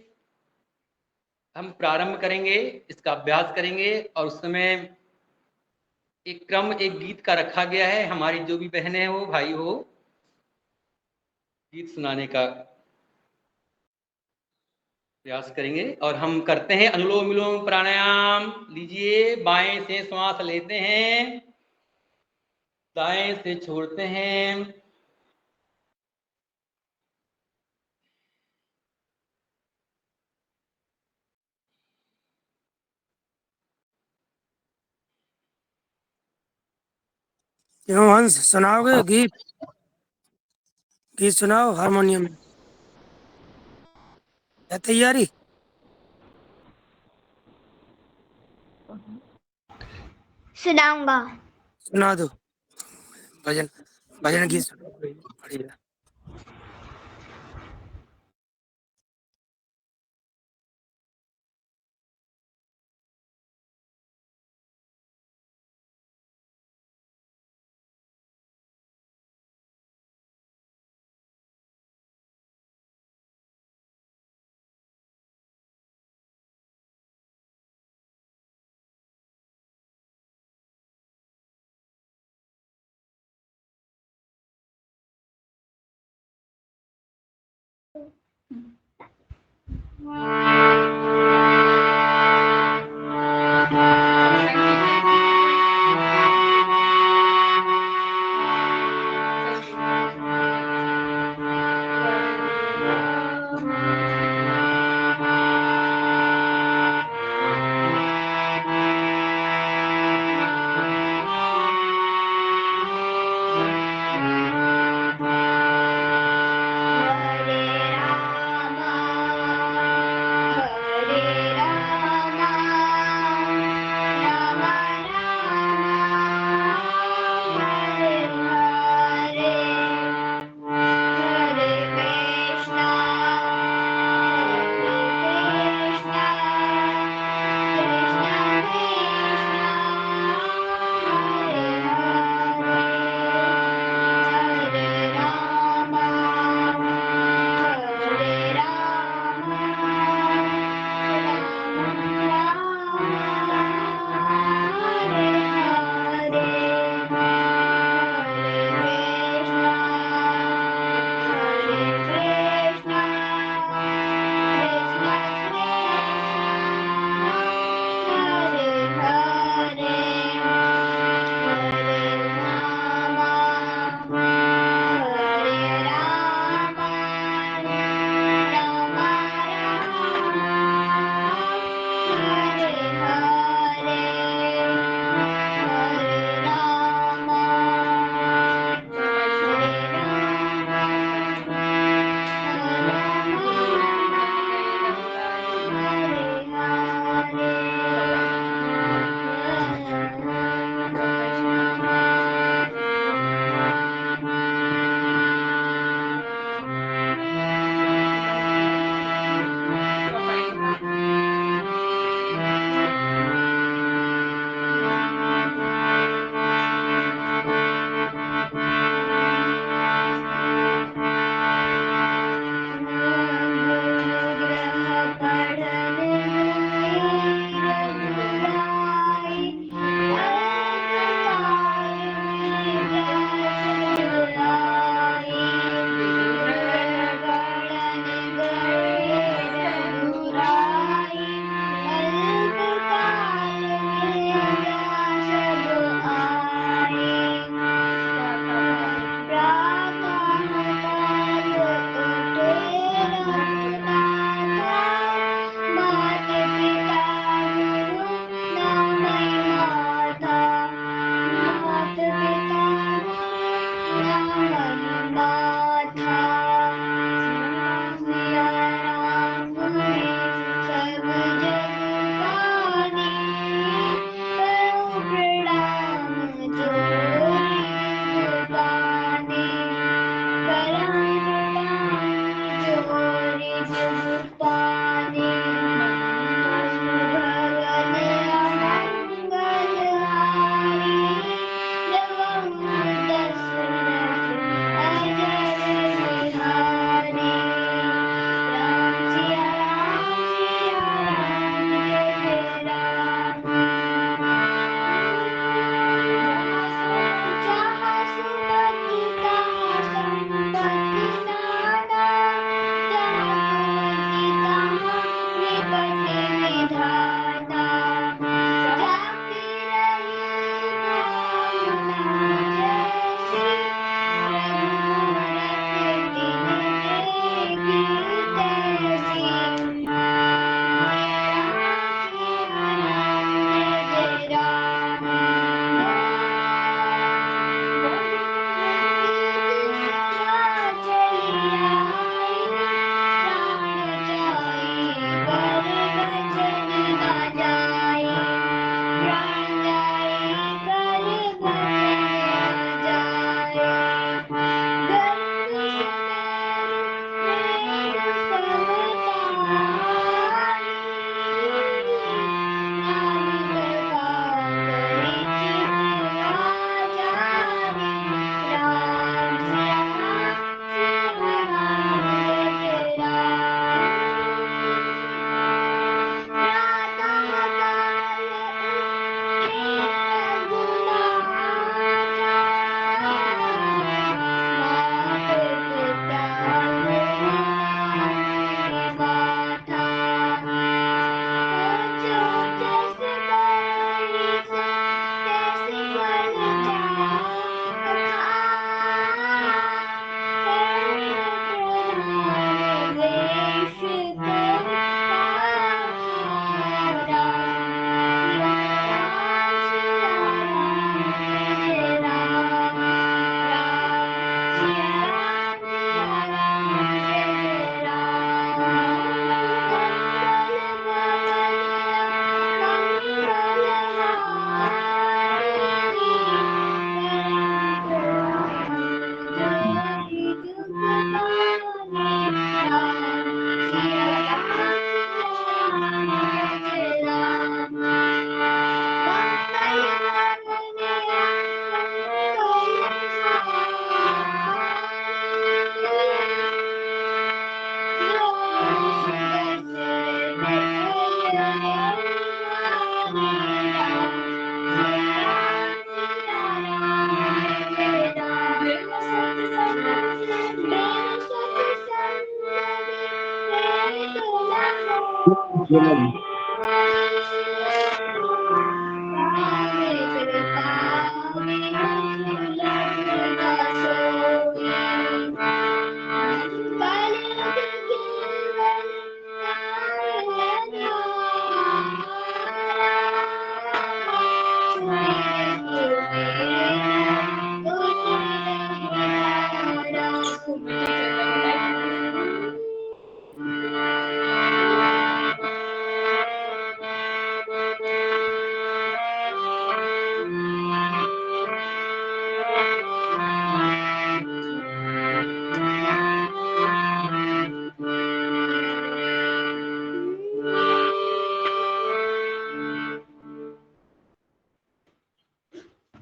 Speaker 1: हम प्रारंभ करेंगे, इसका अभ्यास करेंगे और उस समय एक क्रम, एक गीत का रखा गया है। हमारी जो भी बहनें हो, भाई हो, गीत सुनाने का प्रयास करेंगे। और हम करते हैं अनुलोम विलोम प्राणायाम। लीजिए, बाएं से श्वास लेते हैं, दाएं से छोड़ते हैं।
Speaker 5: क्यों हंस, सुनाओगे गीत? गीत सुनाओ हारमोनियम में। है तैयारी?
Speaker 7: सुनाऊंगा।
Speaker 5: सुना दो। भजन भजन गीत सुनाओ कोई बढ़िया।
Speaker 7: हरे रामा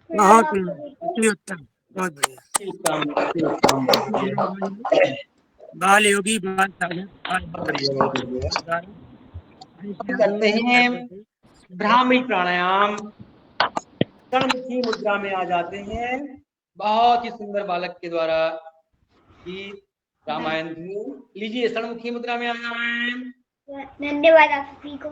Speaker 5: बहुत अति उत्तम, बहुत बढ़िया। बाल योगी बाल साधक
Speaker 1: करते हैं ब्राह्मी प्राणायाम, क्षणमुखी मुद्रा में आ जाते हैं। बहुत ही सुंदर बालक के द्वारा गीत रामायण धुन। लीजिए क्षणमुखी मुद्रा में आ जाए।
Speaker 7: धन्यवाद आप सभी को।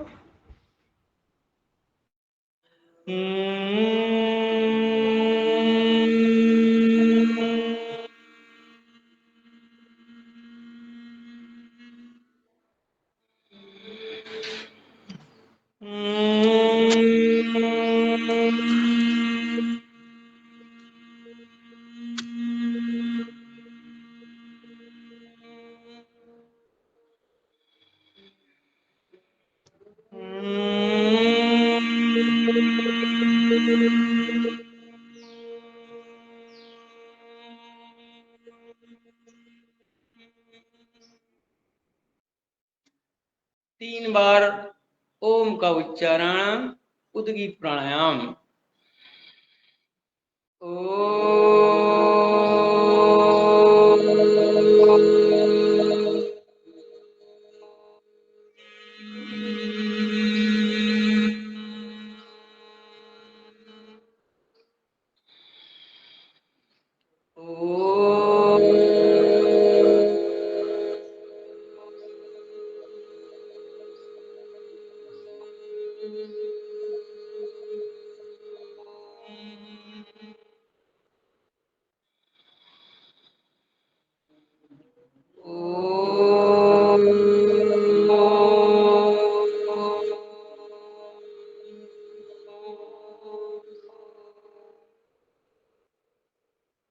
Speaker 1: तीन बार ओम का उच्चारण, उद्गीत प्राणायाम।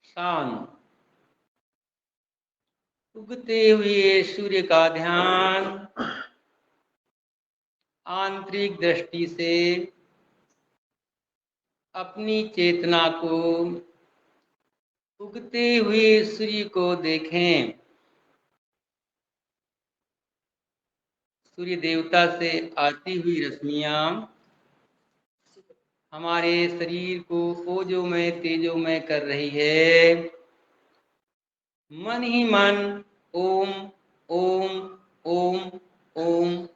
Speaker 1: शांत। उगते हुए सूर्य का ध्यान आंतरिक दृष्टि से अपनी चेतना को उगते हुए सूर्य को देखें। सूर्य देवता से आती हुई रश्मियां हमारे शरीर को ओजोमय तेजोमय कर रही है। मन ही मन ओम ओम ओम ओम।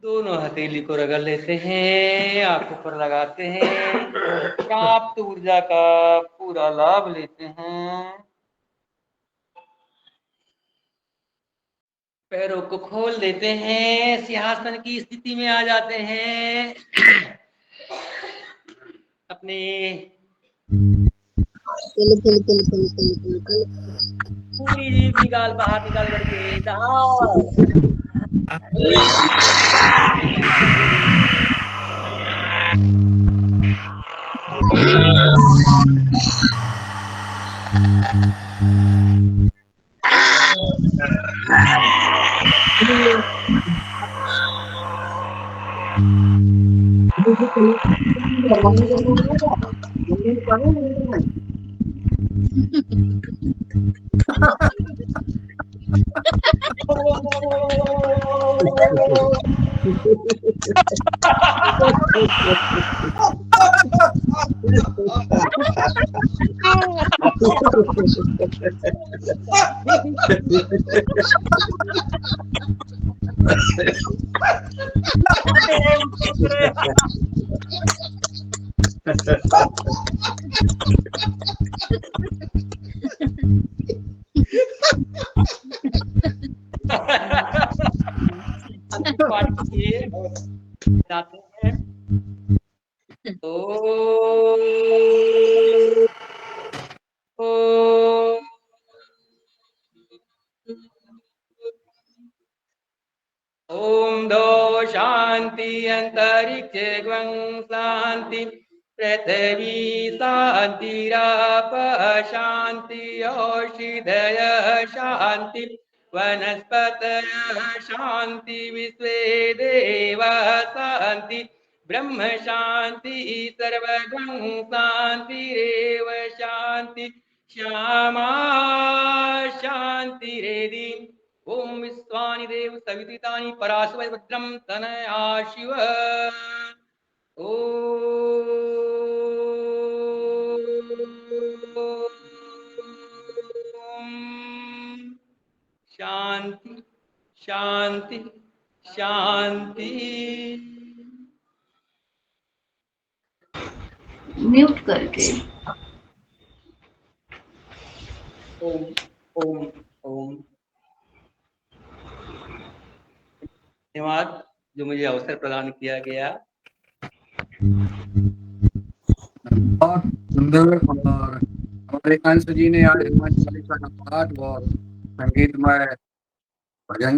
Speaker 1: दोनों हथेली को रगड़ लेते हैं, आंखों पर लगाते हैं, प्राप्त ऊर्जा का पूरा लाभ लेते हैं। पैरों को खोल देते हैं, सिंहासन की स्थिति में आ जाते हैं। अपने पूरी जीभ निकाल बाहर निकाल करके पाठ किए जाते हैं। ओम दो शांति अंतरिक्षे ग्वं शांति पृथ्वी शांतिराप शांति औषधय शांति वनस्पतय शांति विश्वे देव शांति ब्रह्म शांति सर्वगं शांतिरेव शांति श्यामा शांतिरेधि। ओम विश्वानि देव सवितृतानि पराशवै भद्रं तनया शिव। ओम शांति शांति शांति।
Speaker 8: म्यूट करके।
Speaker 1: ओम ओम ओम। धन्यवाद जो मुझे अवसर प्रदान किया गया।
Speaker 9: बहुत सुंदर। और हमारे अंश जी ने आज हनुमान चालीसा का पाठ और संगीतमय भजन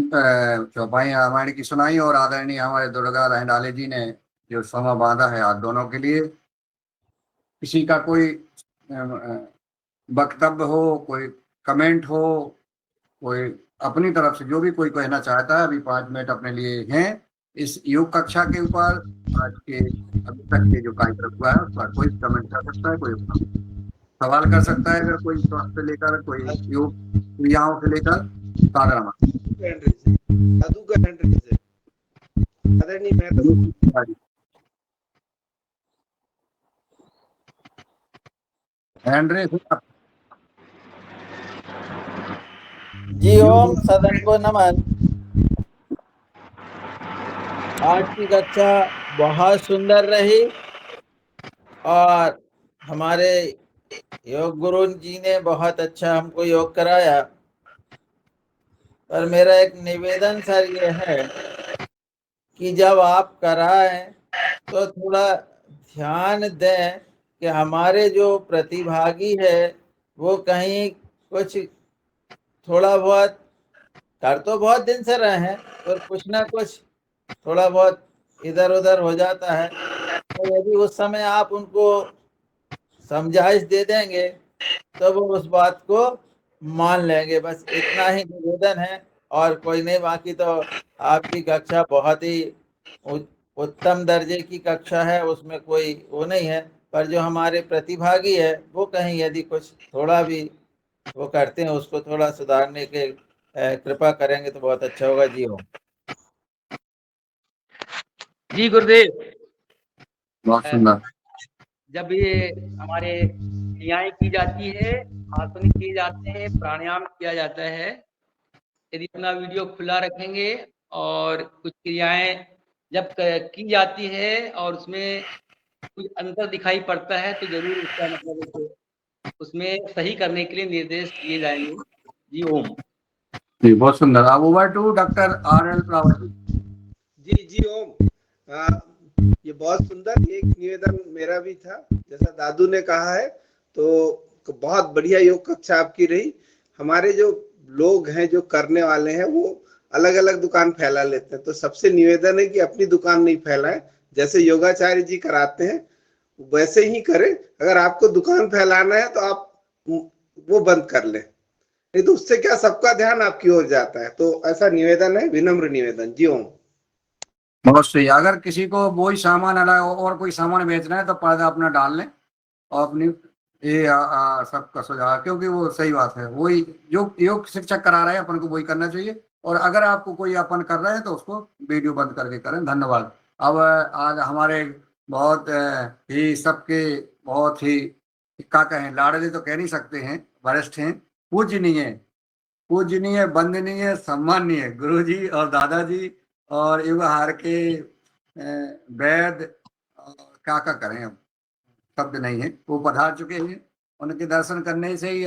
Speaker 9: चौपाई रामायण की सुनाई, और आदरणीय हमारे दुर्गा लहंडाले जी ने जो समा बांधा है आज दोनों के लिए। किसी का कोई वक्तव्य हो, कोई कमेंट हो, कोई अपनी तरफ से जो भी कोई कहना चाहता है, अभी 5 मिनट अपने लिए हैं इस योग कक्षा के ऊपर। आज के अभी तक के जो कार्यक्रम हुआ है उस पर कोई कमेंट कर सकता है, कोई सवाल कर सकता है, अगर कोई स्वास्थ्य से लेकर, कोई योग क्रियाओं से लेकर। साधारण
Speaker 4: जी ओम सदन को नमन। आज की कक्षा बहुत सुंदर रही और हमारे योग गुरु जी ने बहुत अच्छा हमको योग कराया। पर मेरा एक निवेदन सर ये है कि जब आप कराएं तो थोड़ा ध्यान दें कि हमारे जो प्रतिभागी है वो कहीं कुछ थोड़ा बहुत कर तो बहुत दिन से रहे हैं, और कुछ ना कुछ थोड़ा बहुत इधर उधर हो जाता है। तो यदि उस समय आप उनको समझाइश दे देंगे तो वो उस बात को मान लेंगे। बस इतना ही निवेदन है और कोई नहीं। बाकी तो आपकी कक्षा बहुत ही उत्तम दर्जे की कक्षा है, उसमें कोई वो नहीं है। पर जो हमारे प्रतिभागी है वो कहीं यदि कुछ थोड़ा भी वो करते हैं, उसको थोड़ा सुधारने के कृपा करेंगे तो बहुत अच्छा होगा। जी हो।
Speaker 1: जी गुरुदेव।
Speaker 9: बहुत सुंदर।
Speaker 1: जब ये हमारे क्रियाएं की जाती है, आसन किए जाते हैं, प्राणायाम किया जाता है, यदि अपना वीडियो खुला रखेंगे और कुछ क्रियाएं जब की जाती है और उसमें कुछ अंतर दिखाई पड़ता है तो जरूर उसका मतलब उसमें सही करने के लिए निर्देश दिए जाएंगे। जी ओम।
Speaker 9: जी बहुत सुंदर। अब over to doctor RL Rawat.
Speaker 10: जी ओम। ये बहुत सुंदर। एक निवेदन मेरा भी था, जैसा दादू ने कहा है, तो बहुत बढ़िया योग कक्षा आपकी रही। हमारे जो लोग हैं, जो करने वाले हैं, वो अलग अलग दुकान फैला लेते हैं। तो सबसे निवेदन है कि अपनी दुकान नहीं फैलाएं, जैसे योगाचार्य जी कराते हैं वैसे ही करें। अगर आपको दुकान फैलाना है तो आप वो बंद कर लें, नहीं तो उससे क्या सबका ध्यान आपकी ओर जाता है। तो ऐसा निवेदन है, विनम्र निवेदन। जी ओम।
Speaker 9: बहुत सही। अगर किसी को वही सामान अलग और कोई सामान बेचना है तो पर्दा अपना डाल लें और अपनी ये सबका सुझाव, क्योंकि वो सही बात है। वही जो योग शिक्षक करा रहे हैं अपन को वही करना चाहिए। और अगर आपको कोई अपन कर रहे हैं तो उसको वीडियो बंद करके करें। धन्यवाद। अब आज हमारे बहुत ही सबके बहुत ही क्या कहें, लाडले तो कह नहीं सकते हैं, वरिष्ठ हैं, पूजनीय वंदनीय सम्माननीय गुरु जी और दादाजी और युवाहार के वैद, क्या करें, अब शब्द नहीं है। वो पधार चुके हैं, उनके दर्शन करने से ही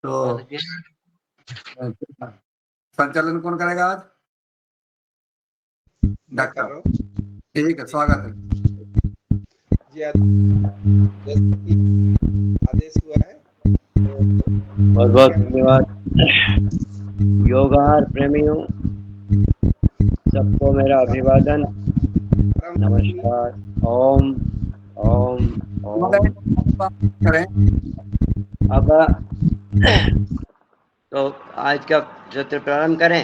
Speaker 9: तो संचालन कौन करेगा आज? डॉक्टर। ठीक है, स्वागत है
Speaker 10: जी। आदेश हुआ है।
Speaker 2: बहुत बहुत धन्यवाद। योगाहार प्रेमियों सबको मेरा अभिवादन, नमस्कार। ओम ओम ओम।
Speaker 9: करें
Speaker 2: अब तो आज का सत्र प्रारंभ करें।